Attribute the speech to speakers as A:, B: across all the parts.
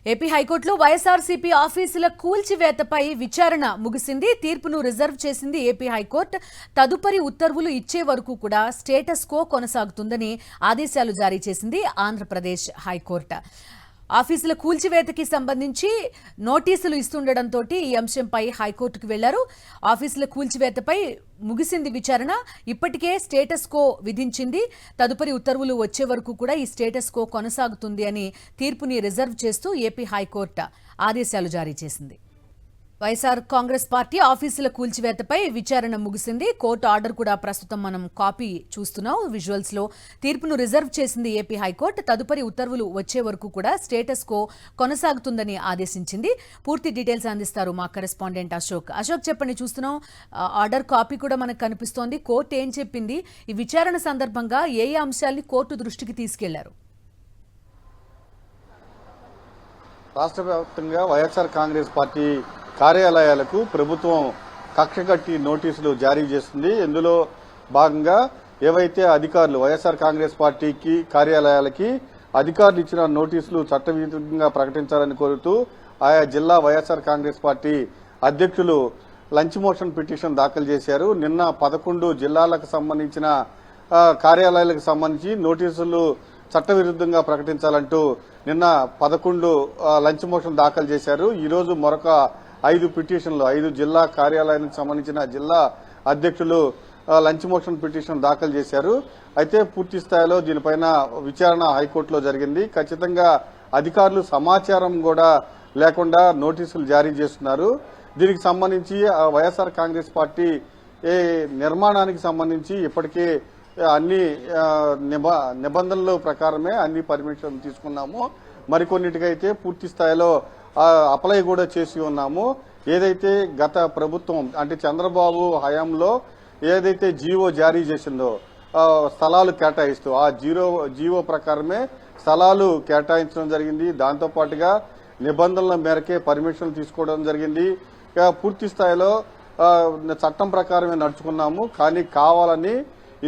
A: AP హైకోర్టులో వైఎస్ఆర్సీపీ ఆఫీసుల కూల్చివేతపై విచారణ ముగిసింది. తీర్పును రిజర్వ్ చేసింది ఏపీ హైకోర్టు. తదుపరి ఉత్తర్వులు ఇచ్చే వరకు కూడా స్టేటస్ కో కొనసాగుతుందని ఆదేశాలు జారీ చేసింది ఆంధ్రప్రదేశ్ హైకోర్టు. ఆఫీసుల కూల్చివేతకి సంబంధించి నోటీసులు ఇస్తుండటంతో ఈ అంశంపై హైకోర్టుకు వెళ్లారు. ఆఫీసుల కూల్చివేతపై ముగిసింది విచారణ. ఇప్పటికే స్టేటస్ కో విధించింది. తదుపరి ఉత్తర్వులు వచ్చే వరకు కూడా ఈ స్టేటస్ కో కొనసాగుతుంది అని తీర్పుని రిజర్వ్ చేస్తూ ఏపీ హైకోర్టు ఆదేశాలు జారీ చేసింది. వైఎస్ఆర్ కాంగ్రెస్ పార్టీ ఆఫీసుల కూల్చివేతపై విచారణ ముగిసింది. కోర్టు ఆర్డర్ కూడా ప్రస్తుతం మనం కాపీ చూస్తున్నాం విజువల్స్ లో. తీర్పును రిజర్వ్ చేసింది ఏపీ హైకోర్టు. తదుపరి ఉత్తర్వులు వచ్చే వరకు కూడా స్టేటస్ కో కొనసాగుతుందని ఆదేశించింది. పూర్తి డీటెయిల్స్ అందిస్తారు మా కరెస్పాండెంట్ అశోక్. చెప్పండి, చూస్తున్నాం ఆర్డర్ కాపీ కూడా మనకు కనిపిస్తోంది. కోర్టు ఏం చెప్పింది? ఈ విచారణ సందర్భంగా ఏ అంశాల్ని కోర్టు దృష్టికి తీసుకెళ్లారు?
B: రాష్ట్ర వ్యాప్తంగా వైఎస్ఆర్ కాంగ్రెస్ పార్టీ కార్యాలయాలకు ప్రభుత్వం కక్షగట్టి నోటీసులు జారీ చేస్తుంది. ఇందులో భాగంగా ఏవైతే అధికారులు వైఎస్ఆర్ కాంగ్రెస్ పార్టీకి కార్యాలయాలకి అధికారులు ఇచ్చిన నోటీసులు చట్టవిరుద్ధంగా ప్రకటించాలని కోరుతూ ఆయా జిల్లా వైఎస్ఆర్ కాంగ్రెస్ పార్టీ అధ్యక్షులు లంచ్ మోషన్ పిటిషన్ దాఖలు చేశారు. నిన్న 11 జిల్లాలకు సంబంధించిన కార్యాలయాలకు సంబంధించి నోటీసులు చట్టవిరుద్ధంగా ప్రకటించాలంటూ నిన్న 11 లంచ్ మోషన్ దాఖలు చేశారు. ఈరోజు మరొక 5 పిటిషన్లు 5 జిల్లా కార్యాలయానికి సంబంధించిన జిల్లా అధ్యక్షులు లంచ్ మోషన్ పిటిషన్ దాఖలు చేశారు. అయితే పూర్తి స్థాయిలో దీనిపైన విచారణ హైకోర్టులో జరిగింది. ఖచ్చితంగా అధికారులు సమాచారం కూడా లేకుండా నోటీసులు జారీ చేస్తున్నారు. దీనికి సంబంధించి వైఎస్ఆర్ కాంగ్రెస్ పార్టీ నిర్మాణానికి సంబంధించి ఇప్పటికే అన్ని నిబంధనల ప్రకారమే అన్ని పర్మిషన్లు తీసుకున్నాము. మరికొన్నిటికైతే పూర్తి స్థాయిలో అప్లై కూడా చేసి ఉన్నాము. ఏదైతే గత ప్రభుత్వం అంటే చంద్రబాబు హయాంలో ఏదైతే జీవో జారీ చేసిందో స్థలాలు కేటాయిస్తూ ఆ జీవో ప్రకారమే స్థలాలు కేటాయించడం జరిగింది. దాంతో పాటుగా నిబంధనల మేరకే పర్మిషన్లు తీసుకోవడం జరిగింది. పూర్తి స్థాయిలో చట్టం ప్రకారమే నడుచుకున్నాము. కానీ కావాలని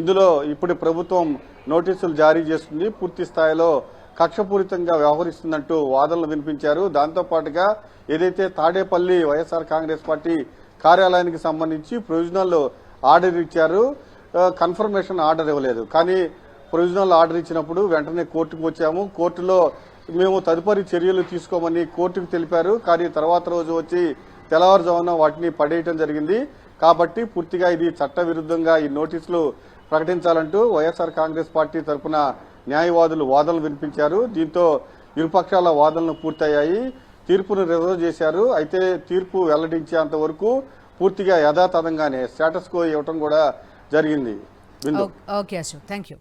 B: ఇందులో ఇప్పుడు ప్రభుత్వం నోటీసులు జారీ చేస్తుంది. పూర్తి స్థాయిలో కక్షపూరితంగా వ్యవహరిస్తుందంటూ వాదనలు వినిపించారు. దాంతో పాటుగా ఏదైతే తాడేపల్లి వైఎస్ఆర్ కాంగ్రెస్ పార్టీ కార్యాలయానికి సంబంధించి ప్రొవిజనల్ ఆర్డర్ ఇచ్చారు, కన్ఫర్మేషన్ ఆర్డర్ ఇవ్వలేదు. కానీ ప్రొవిజనల్ ఆర్డర్ ఇచ్చినప్పుడు వెంటనే కోర్టుకు వచ్చాము. కోర్టులో మేము తదుపరి చర్యలు తీసుకోమని కోర్టుకు తెలిపారు. కానీ తర్వాత రోజు వచ్చి తెల్లవారుజామున వాటిని పడేయటం జరిగింది. కాబట్టి పూర్తిగా ఇది చట్టవిరుద్ధంగా ఈ నోటీసులు ప్రకటించాలంటూ వైఎస్ఆర్ కాంగ్రెస్ పార్టీ తరఫున న్యాయవాదులు వాదనలు వినిపించారు. దీంతో ఇరుపక్షాల వాదనలు పూర్తయ్యాయి. తీర్పును రిజర్వ్ చేశారు. అయితే తీర్పు వెల్లడించేంత వరకు పూర్తిగా యథాతథంగానే స్టేటస్ కో ఇవ్వటం కూడా జరిగింది.
A: Okay Ashok, thank you.